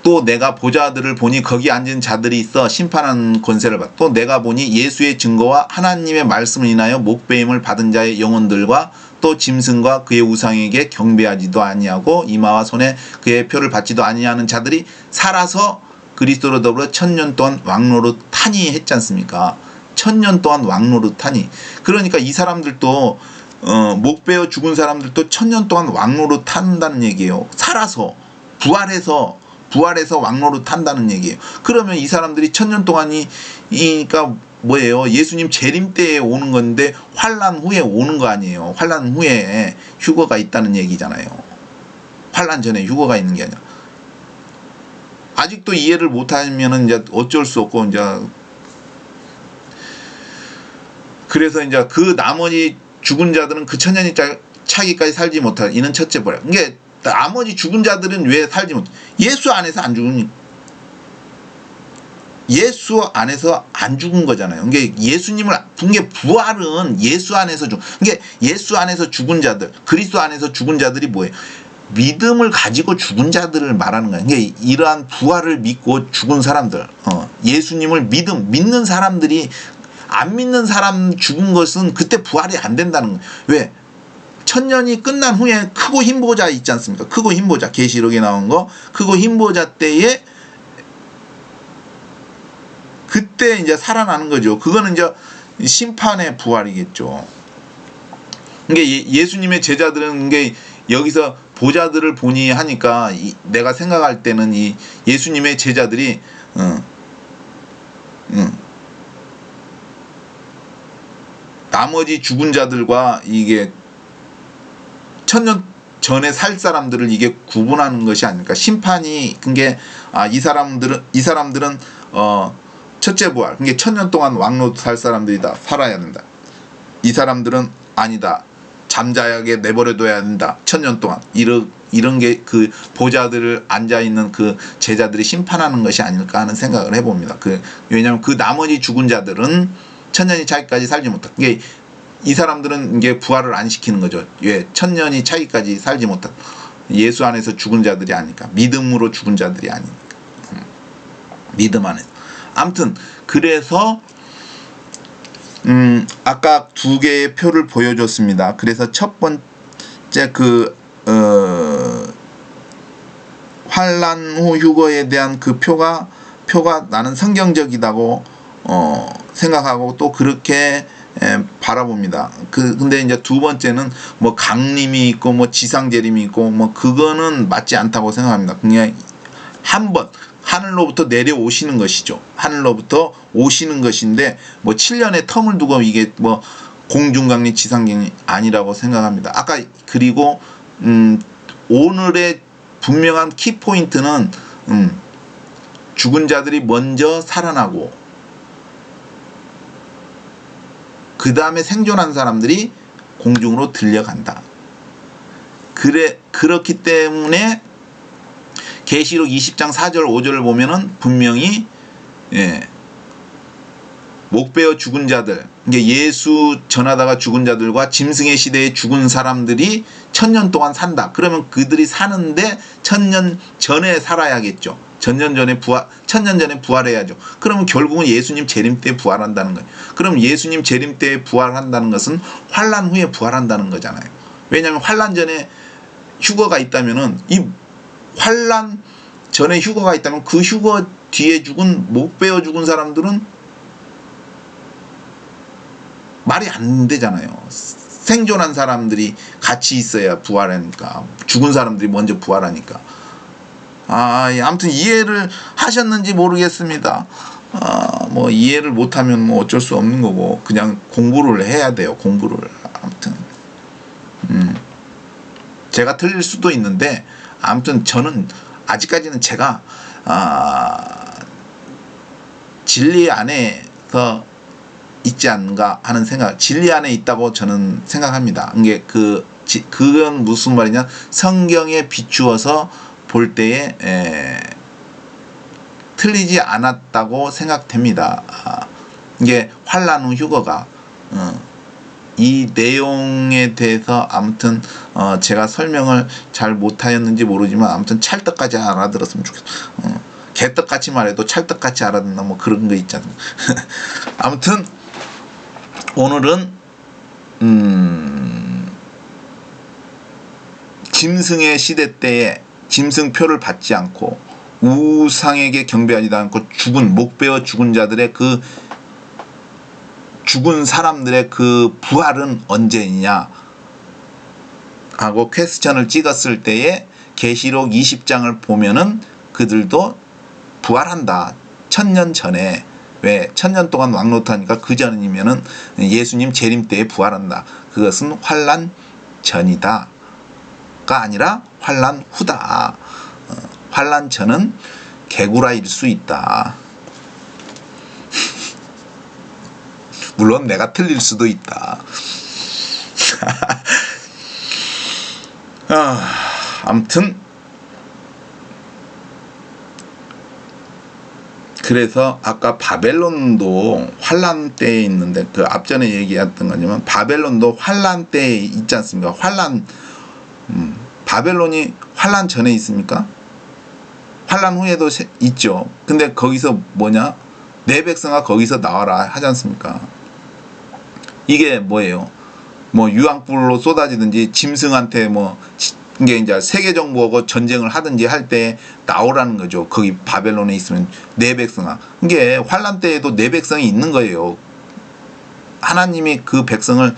또 내가 보좌들을 보니 거기 앉은 자들이 있어 심판하는 권세를 받. 또 내가 보니 예수의 증거와 하나님의 말씀을 인하여 목배임을 받은 자의 영혼들과 또 짐승과 그의 우상에게 경배하지도 아니하고 이마와 손에 그의 표를 받지도 아니하는 자들이 살아서 그리스도로 더불어 1000년 동안 왕노릇하니 했지 않습니까? 1000년 동안 왕노릇하니. 그러니까 이 사람들도 목 베어 죽은 사람들도 1000년 동안 왕노릇한다는 얘기예요. 살아서 부활해서 왕노릇한다는 얘기예요. 그러면 이 사람들이 1000년 동안이니까 뭐예요? 예수님 재림 때에 오는 건데 환란 후에 오는 거 아니에요. 환란 후에 휴거가 있다는 얘기잖아요. 환란 전에 휴거가 있는 게 아니라. 아직도 이해를 못하면은 이제 어쩔 수 없고 이제 그래서 이제 그 나머지 죽은 자들은 그 천년이 차기까지 살지 못할 이는 첫째 부활. 이게 나머지 죽은 자들은 왜 살지 못? 예수 안에서 안 죽으니까. 예수 안에서 안 죽은 거잖아요. 이게 예수님을 이게 부활은 예수 안에서 이게 예수 안에서 죽은 자들, 그리스도 안에서 죽은 자들이 뭐예요? 믿음을 가지고 죽은 자들을 말하는 거예요. 이게 이러한 부활을 믿고 죽은 사람들, 예수님을 믿는 사람들이 안 믿는 사람 죽은 것은 그때 부활이 안 된다는 거예요. 왜? 천년이 끝난 후에 크고 흰 보좌 있지 않습니까? 크고 흰 보좌, 계시록에 나온 거, 크고 흰 보좌 때에 그때 이제 살아나는 거죠. 그거는 이제 심판의 부활이겠죠. 이게 예수님의 제자들은 이게 여기서 보좌들을 보니 하니까 내가 생각할 때는 이 예수님의 제자들이 나머지 죽은 자들과 이게 천년 전에 살 사람들을 이게 구분하는 것이 아닐까. 심판이 그게 이 사람들은 첫째 부활. 그게 천년 동안 왕노 살 사람들이다. 살아야 된다. 이 사람들은 아니다. 잠자하게 내버려둬야 된다. 천년 동안. 이런 게 그 보좌들을 앉아 있는 그 제자들이 심판하는 것이 아닐까 하는 생각을 해봅니다. 왜냐하면 그 나머지 죽은 자들은 천년이 차기까지 살지 못한. 이 사람들은 이게 부활을 안 시키는 거죠. 왜? 천년이 차기까지 살지 못한. 예수 안에서 죽은 자들이 아니까. 믿음으로 죽은 자들이 아니니까. 믿음 안에서. 아무튼 그래서 아까 두 개의 표를 보여줬습니다. 그래서 첫 번째 환란 후 휴거에 대한 그 표가 나는 성경적이다고 생각하고 또 그렇게 바라봅니다. 근데 이제 두 번째는 뭐 강림이 있고 뭐 지상재림이 있고 뭐 그거는 맞지 않다고 생각합니다. 그냥 한 번 하늘로부터 내려오시는 것이죠. 하늘로부터 오시는 것인데 뭐 7년의 텀을 두고 이게 뭐 공중강림 지상강림이 아니라고 생각합니다. 아까 그리고 오늘의 분명한 키포인트는 죽은 자들이 먼저 살아나고 그 다음에 생존한 사람들이 공중으로 들려간다. 그렇기 때문에 계시록 20장 4절 5절을 보면은 분명히 목베어 죽은 자들, 이제 예수 전하다가 죽은 자들과 짐승의 시대에 죽은 사람들이 천년 동안 산다. 그러면 그들이 사는데 천년 전에 살아야겠죠. 천년 전에 부활해야죠. 그러면 결국은 예수님 재림 때 부활한다는 거예요. 그럼 예수님 재림 때 부활한다는 것은 환란 후에 부활한다는 거잖아요. 왜냐하면 환란 전에 휴거가 있다면은 이 환란 전에 휴거가 있다면 그 휴거 뒤에 못 베어 죽은 사람들은 말이 안 되잖아요. 생존한 사람들이 같이 있어야 부활하니까. 죽은 사람들이 먼저 부활하니까. 아무튼 이해를 하셨는지 모르겠습니다. 뭐 이해를 못하면 뭐 어쩔 수 없는 거고 그냥 공부를 해야 돼요. 공부를. 아무튼 제가 틀릴 수도 있는데 아무튼 저는 아직까지는 제가 진리 안에서 있지 않는가 하는 생각, 진리 안에 있다고 저는 생각합니다. 이게 그건 무슨 말이냐? 성경에 비추어서 볼 때에 틀리지 않았다고 생각됩니다. 이게 환란 후 휴거가 이 내용에 대해서 아무튼 제가 설명을 잘 못하였는지 모르지만 아무튼 찰떡까지 알아들었으면 좋겠어. 개떡같이 말해도 찰떡같이 알아듣나 뭐 그런 거 있잖아. 아무튼 오늘은 짐승의 시대 때에 짐승표를 받지 않고 우상에게 경배하지도 않고 목베어 죽은 자들의 그 죽은 사람들의 그 부활은 언제냐 하고 퀘스천을 찍었을 때에 계시록 20장을 보면은 그들도 부활한다. 1000년 전에. 왜? 1000년 동안 왕노릇하니까 그 전이면은 예수님 재림 때에 부활한다. 그것은 환란 전이다. 가 아니라 환란 후다. 환란 전은 개구라일 수 있다. 물론 내가 틀릴 수도 있다. 아무튼 그래서 아까 바벨론도 환란 때에 있는데, 그 앞전에 얘기했던 거지만 바벨론도 환란 때에 있지 않습니까? 바벨론이 환란 전에 있습니까? 환란 후에도 있죠. 근데 거기서 뭐냐? 내 백성아 거기서 나와라 하지 않습니까? 이게 뭐예요? 뭐 유황불로 쏟아지든지 짐승한테 뭐 이게 이제 세계 정부하고 전쟁을 하든지 할 때 나오라는 거죠. 거기 바벨론에 있으면 내 백성아. 이게 환란 때에도 내 백성이 있는 거예요. 하나님이 그 백성을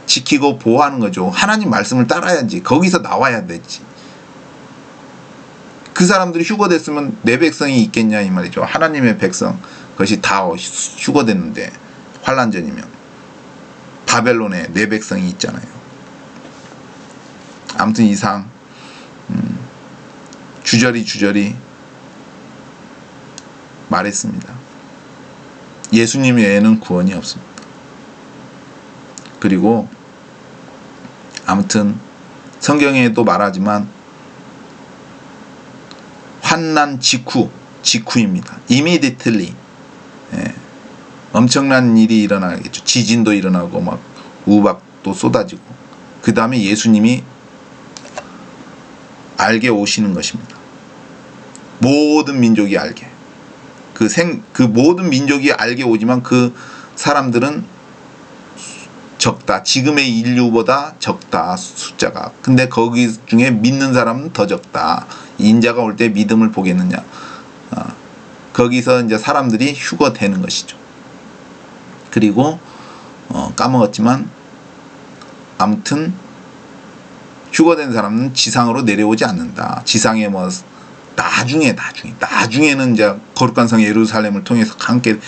지키고 보호하는 거죠. 하나님 말씀을 따라야지. 거기서 나와야 되지. 그 사람들이 휴거됐으면 내 백성이 있겠냐 이 말이죠. 하나님의 백성 그것이 다 휴거됐는데 환란전이면 바벨론에 내 백성이 있잖아요. 아무튼 이상 주저리 말했습니다. 예수님 외에는 구원이 없습니다. 그리고 아무튼 성경에도 말하지만 환난 직후입니다. immediately. 엄청난 일이 일어나겠죠. 지진도 일어나고 막 우박도 쏟아지고 그 다음에 예수님이 알게 오시는 것입니다. 모든 민족이 알게. 그 모든 민족이 알게 오지만 그 사람들은 적다. 지금의 인류보다 적다. 숫자가. 근데 거기 중에 믿는 사람은 더 적다. 인자가 올 때 믿음을 보겠느냐. 거기서 이제 사람들이 휴거되는 것이죠. 그리고 까먹었지만 아무튼 휴거된 사람은 지상으로 내려오지 않는다. 지상에 뭐 나중에는 이제 거룩한 성 예루살렘을 통해서 함께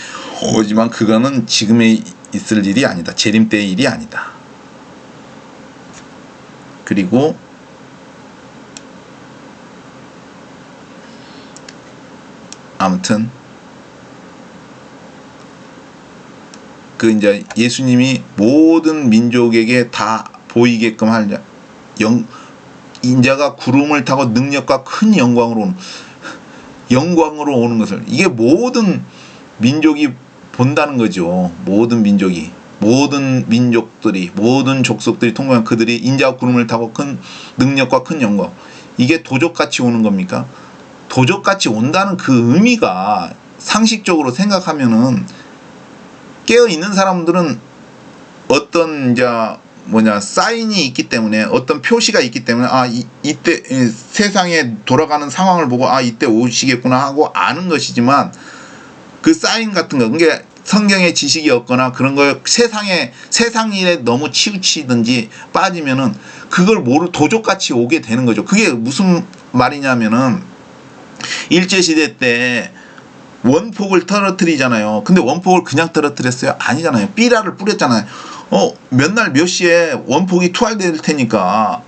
오지만 그거는 지금에 있을 일이 아니다. 재림 때의 일이 아니다. 그리고 아무튼 그 이제 예수님이 모든 민족에게 다 보이게끔 할 인자가 구름을 타고 능력과 큰 영광으로 오는 것을 이게 모든 민족이 본다는 거죠. 모든 민족이, 모든 민족들이, 모든 족속들이 통과한 그들이 인자와 구름을 타고 큰 능력과 큰 영광. 이게 도적같이 오는 겁니까? 도적같이 온다는 그 의미가 상식적으로 생각하면은 깨어 있는 사람들은 어떤 사인이 있기 때문에 어떤 표시가 있기 때문에 이때 세상에 돌아가는 상황을 보고 이때 오시겠구나 하고 아는 것이지만 그 사인 같은 거 그게 성경의 지식이 없거나 그런 걸 세상 일에 너무 치우치든지 빠지면은 그걸 도적같이 오게 되는 거죠. 그게 무슨 말이냐면은 일제시대 때 원폭을 떨어뜨리잖아요. 근데 원폭을 그냥 떨어뜨렸어요? 아니잖아요. 삐라를 뿌렸잖아요. 몇 날 몇 시에 원폭이 투할될 테니까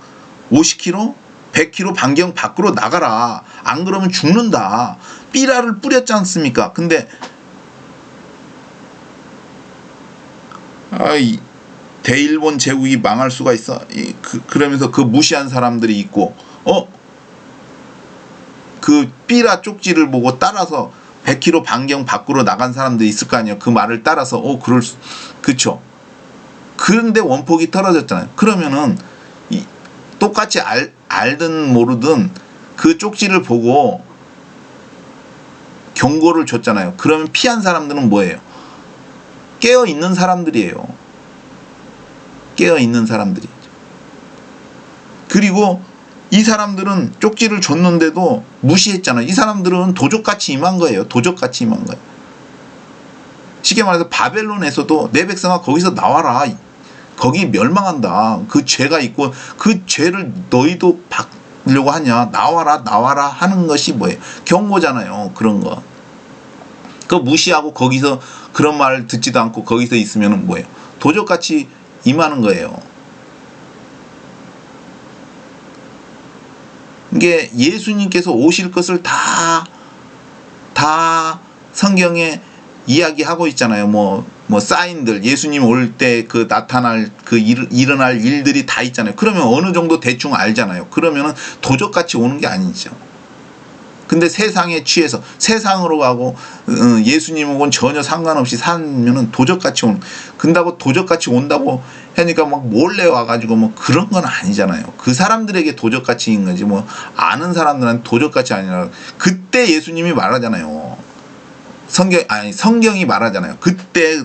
50km, 100km 반경 밖으로 나가라. 안 그러면 죽는다. 삐라를 뿌렸지 않습니까? 근데 대일본 제국이 망할 수가 있어. 그러면서 그 무시한 사람들이 있고 그 삐라 쪽지를 보고 따라서 100km 반경 밖으로 나간 사람들이 있을 거 아니에요. 그 말을 따라서 그쵸. 그런데 원폭이 떨어졌잖아요. 그러면은 똑같이 알든 모르든 그 쪽지를 보고 경고를 줬잖아요. 그러면 피한 사람들은 뭐예요? 깨어 있는 사람들이에요. 깨어 있는 사람들이. 그리고 이 사람들은 쪽지를 줬는데도 무시했잖아요. 이 사람들은 도적같이 임한 거예요. 도적같이 임한 거예요. 쉽게 말해서 바벨론에서도 내 백성아 거기서 나와라. 거기 멸망한다. 그 죄가 있고 그 죄를 너희도 받으려고 하냐. 나와라 하는 것이 뭐예요? 경고잖아요. 그런 거. 그거 무시하고 거기서 그런 말 듣지도 않고 거기서 있으면 뭐예요? 도적같이 임하는 거예요. 이게 예수님께서 오실 것을 다 성경에 이야기하고 있잖아요. 뭐 사인들, 예수님 올 때 그 나타날 그 일어날 일들이 다 있잖아요. 그러면 어느 정도 대충 알잖아요. 그러면은 도적같이 오는 게 아니죠. 근데 세상에 취해서 세상으로 가고 예수님하고는 전혀 상관없이 살면은 도적같이 오는. 근다고 도적같이 온다고 하니까 막 몰래 와가지고 뭐 그런 건 아니잖아요. 그 사람들에게 도적같이인 거지 뭐 아는 사람들한테 도적같이 아니라. 그때 예수님이 말하잖아요. 성경이 말하잖아요. 그때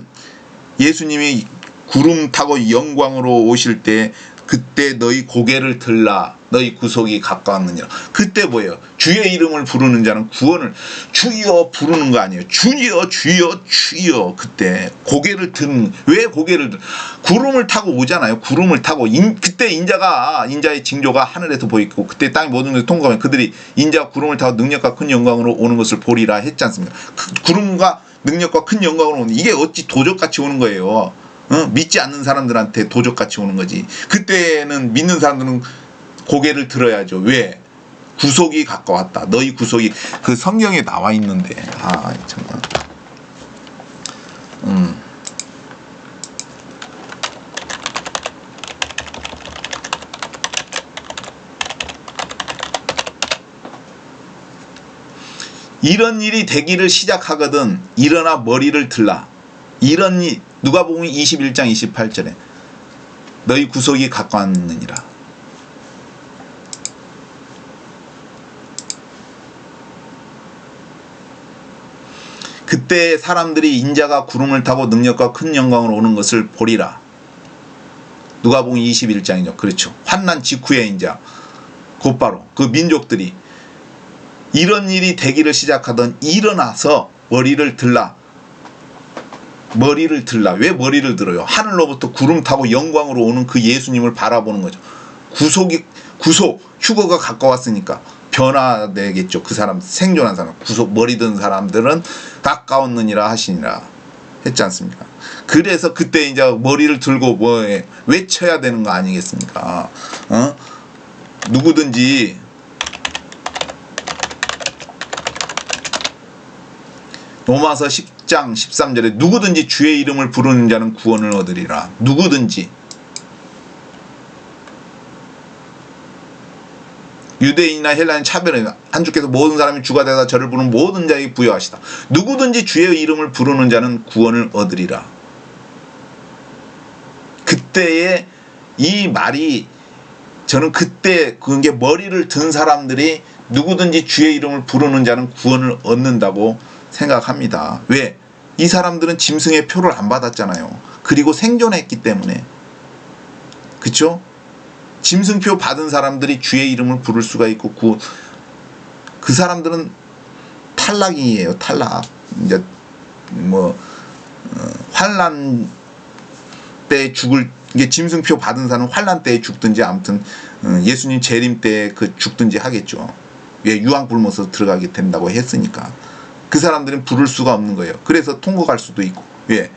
예수님이 구름 타고 영광으로 오실 때 그때 너희 고개를 들라 너희 구속이 가까웠느니라. 그때 뭐예요? 주의 이름을 부르는 자는 구원을 주여 부르는 거 아니에요. 주여 주여 주여. 그때 고개를 든. 왜 고개를 든? 구름을 타고 오잖아요. 구름을 타고 그때 인자의 징조가 하늘에서 보이고 그때 땅이 모든 것을 통과하면 그들이 인자가 구름을 타고 능력과 큰 영광으로 오는 것을 보리라 했지 않습니까? 그 구름과 능력과 큰 영광으로 오는 이게 어찌 도적같이 오는 거예요. 믿지 않는 사람들한테 도적같이 오는 거지. 그때는 믿는 사람들은 고개를 들어야죠. 왜? 구속이 가까웠다. 너희 구속이 그 성경에 나와 있는데 정말 이런 일이 되기를 시작하거든 일어나 머리를 들라. 이런 일 누가복음 21장 28절에 너희 구속이 가까웠느니라. 그때 사람들이 인자가 구름을 타고 능력과 큰 영광으로 오는 것을 보리라. 누가복음 21장이죠. 그렇죠. 환난 직후에 인자 곧바로 그 민족들이 이런 일이 되기를 시작하던 일어나서 머리를 들라. 머리를 들라. 왜 머리를 들어요? 하늘로부터 구름 타고 영광으로 오는 그 예수님을 바라보는 거죠. 구속 휴거가 가까웠으니까 변화되겠죠. 그 사람 생존한 사람 구속 머리 든 사람들은 가까웠느니라 하시니라 했지 않습니까? 그래서 그때 이제 머리를 들고 뭐에 외쳐야 되는 거 아니겠습니까? 누구든지 로마서 10장 13절에 누구든지 주의 이름을 부르는 자는 구원을 얻으리라. 누구든지. 유대인이나 헬라인 차별해 한 주께서 모든 사람이 주가 되다 저를 부르는 모든 자에게 부여하시다. 누구든지 주의 이름을 부르는 자는 구원을 얻으리라. 그때의 이 말이 저는 그때 그게 머리를 든 사람들이 누구든지 주의 이름을 부르는 자는 구원을 얻는다고 생각합니다. 왜? 이 사람들은 짐승의 표를 안 받았잖아요. 그리고 생존했기 때문에. 그쵸? 짐승표 받은 사람들이 주의 이름을 부를 수가 있고 그 사람들은 탈락이에요. 탈락. 이제 환난 때 죽을 이게 짐승표 받은 사람은 환난 때에 죽든지 아무튼 예수님 재림 때 그 죽든지 하겠죠. 왜 유황 굶어서 들어가게 된다고 했으니까. 그 사람들은 부를 수가 없는 거예요. 그래서 통곡할 수도 있고. 왜?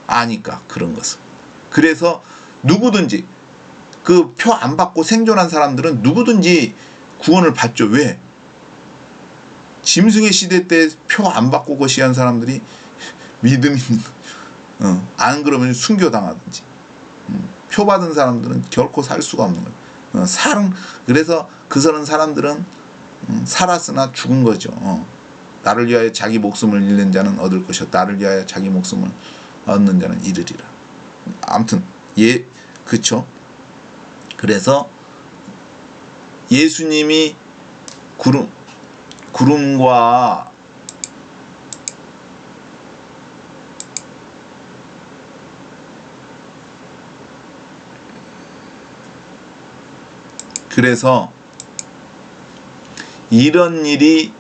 아니까 그런 것을. 그래서 누구든지 그 표 안 받고 생존한 사람들은 누구든지 구원을 받죠. 왜? 짐승의 시대 때 표 안 받고 거시한 사람들이 믿음이 안 그러면 순교당하든지 표 받은 사람들은 결코 살 수가 없는 거예요. 그래서 그런 사람들은 살았으나 죽은 거죠. 나를 위하여 자기 목숨을 잃는 자는 얻을 것이요 나를 위하여 자기 목숨을 얻는 자는 잃으리라. 아무튼 그쵸? 그래서 예수님이 구름과 그래서 이런 일이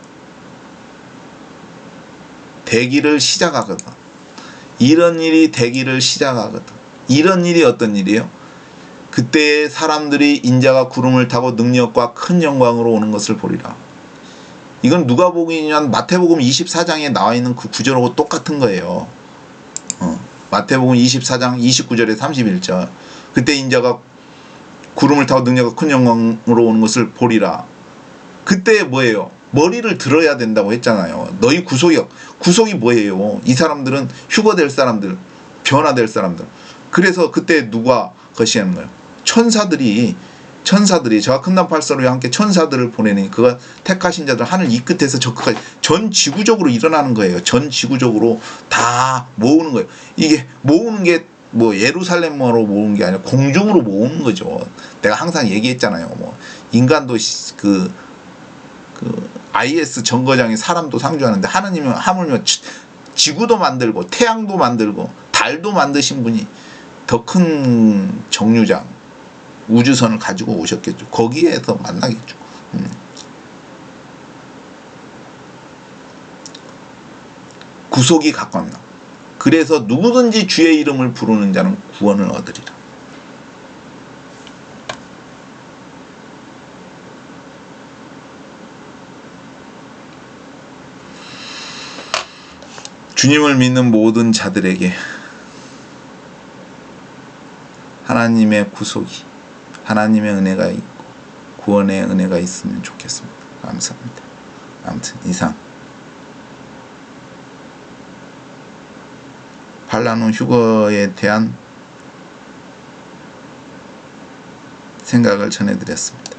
되기를 시작하거든. 이런 일이 되기를 시작하거든. 이런 일이 어떤 일이에요? 그때 사람들이 인자가 구름을 타고 능력과 큰 영광으로 오는 것을 보리라. 이건 누가복음이냐 마태복음 24장에 나와 있는 그 구절하고 똑같은 거예요. 마태복음 24장 29절에 31절. 그때 인자가 구름을 타고 능력과 큰 영광으로 오는 것을 보리라. 그때 뭐예요? 머리를 들어야 된다고 했잖아요. 너희 구속이 뭐예요? 이 사람들은 휴거될 사람들, 변화될 사람들. 그래서 그때 누가 거시하는 거예요? 천사들이 저와 큰남 팔사로와 함께 천사들을 보내니 그가 택하신 자들 하늘 이 끝에서 저 끝까지 전 지구적으로 일어나는 거예요. 전 지구적으로 다 모으는 거예요. 이게 모으는 게 뭐 예루살렘으로 모으는 게 아니라 공중으로 모으는 거죠. 내가 항상 얘기했잖아요. 뭐 인간도 그 IS 정거장에 사람도 상주하는데 하느님은 하물며 지구도 만들고 태양도 만들고 달도 만드신 분이 더 큰 정류장 우주선을 가지고 오셨겠죠. 거기에서 만나겠죠. 구속이 가까웠나. 그래서 누구든지 주의 이름을 부르는 자는 구원을 얻으리라. 주님을 믿는 모든 자들에게 하나님의 구속이, 하나님의 은혜가 있고 구원의 은혜가 있으면 좋겠습니다. 감사합니다. 아무튼 이상 반란후 휴거에 대한 생각을 전해드렸습니다.